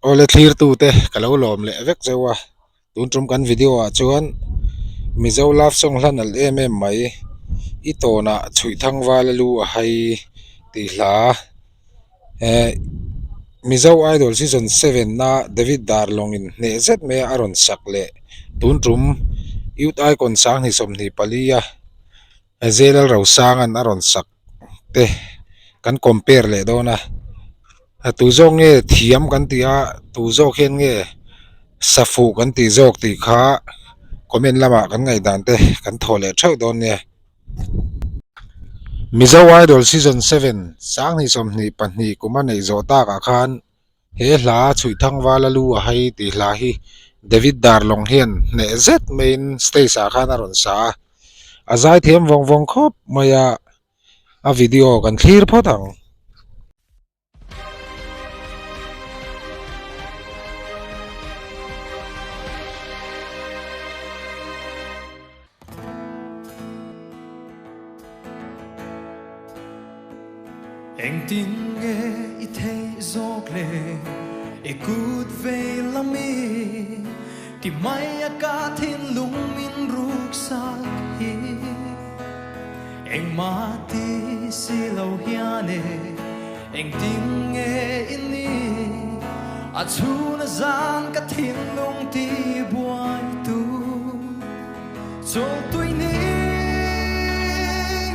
ole clear tu te kalau lom le vek zewa tun trum kan video a chuan mizo love song hlan al em mai I to na chui thang wala lu a hai ti hla mizo idol season 7 na David Darlong in ne zet me aron sak le tun trum youth icon sang ni som ni palia zelal ro sangan aron sak te kan compare le do na tu zo nge thiam kan tia tu zo khen nge safu kan ti zok ti kha comment lama kan ngai dan te kan thole thau don ne mizo idol season 7 sang ni som ni panni kuma nei zo ta ka khan he hla chui thang wala lu a hai ti hla hi David Darlong hian ne zet main stage a khan aron sa azai thiam wong wong khop maya a video kan clear photang anh tin nghe ít thấy gió lệ e cút về làm mi thì mai cả thiên lung min ruk sak hi anh mà ti si lâu hiane anh tin nghe in ni a chu na zan cả thiên lung ti buai tu cho tôi nín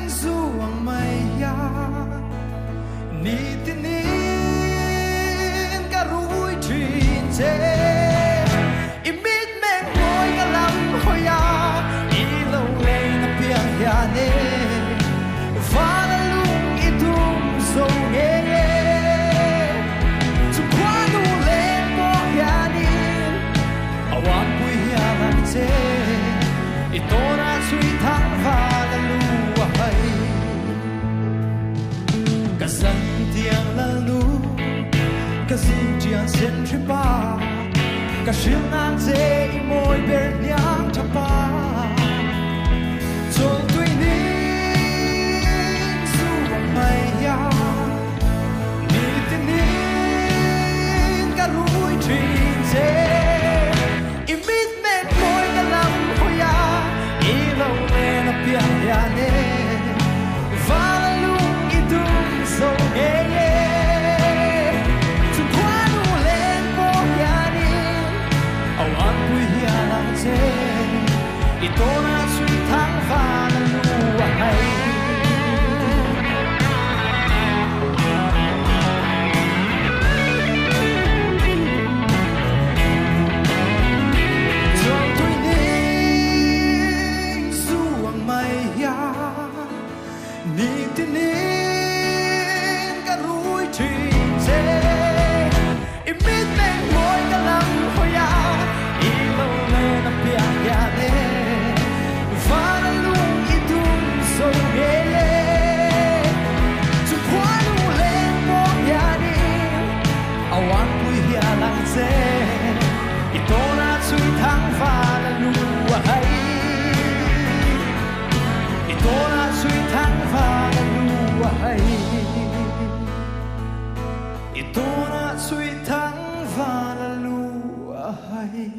du ang mai ya ni tin cả rủi chuyện thế imit men ngồi cả lắm hồi ya đi lâu lên nó biếng ya nè và lung itum sâu nghe chung qua nu lên mo ya ni awan bui ya lan thế itora suy thang và lu hay cả dân tiếng la lu cả dinh chiang sen tripa cả siêu ngang dễ môi bên nhang chapa cho tôi nín su bằng mây ya ni tin nín cả rủi chuyện dễ imit men môi cả lắm hồi ya i lâu lên nó biếng ya nè và lung itum sâu nghe chung qua nu lên mo ya ni awan bui ya lang che ito na suy thang và lu hay cho tôi nín su ang mai ya ni tin nín cả rủi chuyện dễ imit men môi cả lắm hồi ya i lâu lên nó biếng ya nè và lung itum sâu nghe chung qua nu lên mo ya ni awan bui ya lang che ito na suy thang và lu hay ito na suy thang và lu hay ito na suy thang và lu hay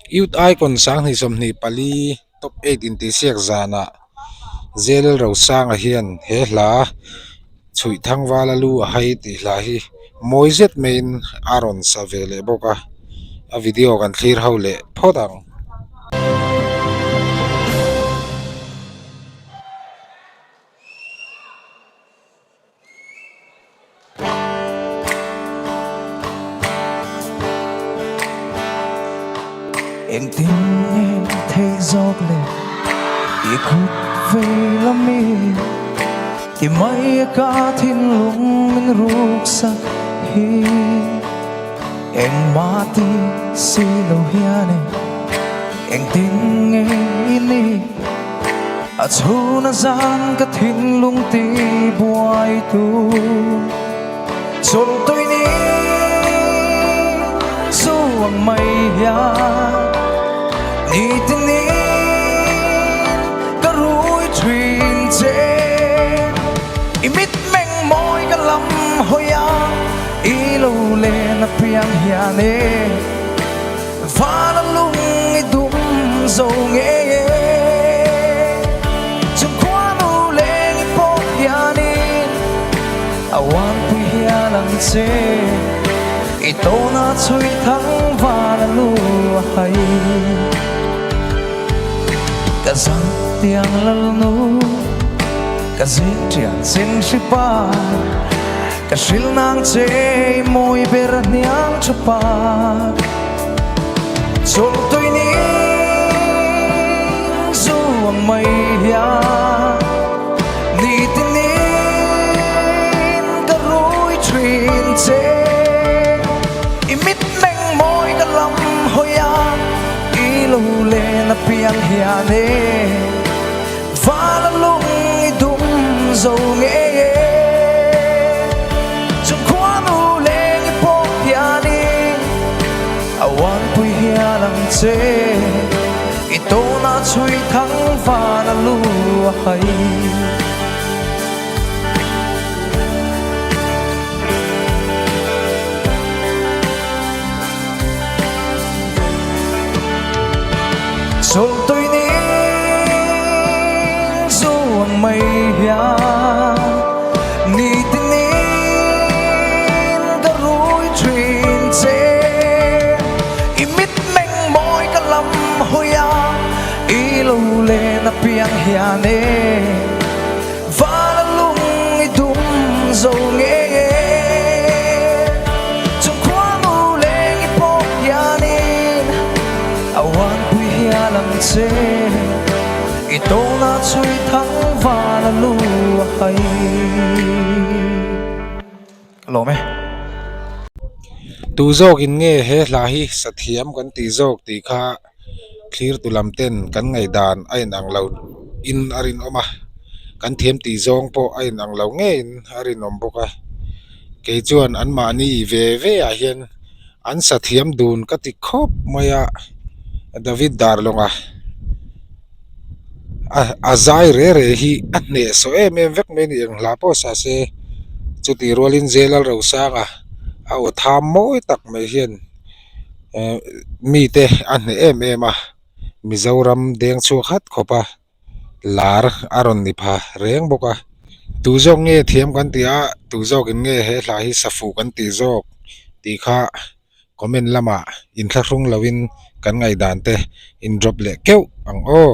youth icon sang ni som ni pali top 8 in ti siak zana zelal ro sang a hian he hla chui thang wala lu a hai ti hla hi moizet main aron sa vele boka a video kan clear haule phodang anh tin em thấy gió lệ e cút về làm mi thì mai cả thiên lung min ruk sak hi anh mà ti si lâu hiane anh tin nghe ini a chu na zan cả thiên lung ti buai tu chôn tôi nín su ang mai ya ni tin nín cả rủi chuyện dễ imit men môi cả lắm hoya ilaw le na piang hiane Pha lung i dum dâu nghe Chung qua nu lên i po hianin Awan pu hia lang che Ito na chui thang và na lu hay Cả răng tiếng lal nu Cả zin trian sin shipa Cả shil nang che môi bera niang chupa Chol tôi ni dù ang may hiya Ni tinin garoy trin che Imit meng môi ka lam hoya Ilaw le na piang hiane Vala lung i dum dâu nghe Chung kwa nu le i po hiani Awan pui hia lang che Ito na chui thang và na lu hay Sol tôi ni dù ang may hiya Ni tinin garoy trin che Imit meng môi ka lam hoya Ilaw le na piang hiane Vala lung i dum dâu nghe Chung kwa nu le i po hianin Awan pui hia lang che Ito na chui thang và na lu hay Alo me tu zok in nge he la hi sathiam kan ti zok ti kha clear tu lam ten kan ngai dan ai nang lo in arin oma kan thiam ti zong po ai nang lo nge in arin om boka ke chuan an ma ni ve ve a hian an sathiam dun ka ti khop maya David Darlonga azai re re hi anne so em vek me ni ang la po sa se chuti rolin zelal ro sanga au tham moi tak me hian mi te anne em a Mizoram deng chu khat khopa lar aron ni pha reng boka tu zong nge thiam kan tia tu zok in nge he la hi safu kan ti zok ti kha comment lama in thla rung lawin kan ngai dan te in drop le keu ang o